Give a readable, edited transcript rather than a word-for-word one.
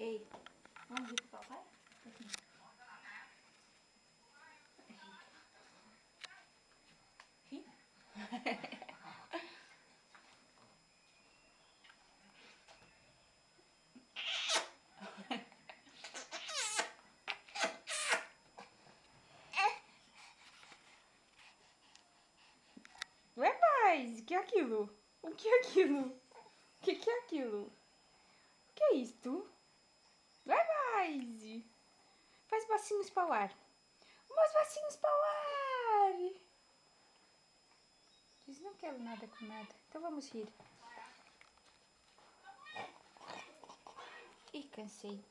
Ei, vamos ir pro papai? Ri? Vai mais! O que é aquilo? O que é aquilo? O que é aquilo? O que é isto? Vai mais! Faz passinhos para o ar. Meus passinhos para o ar! Diz, não quero nada com nada. Então vamos rir. Ih, cansei.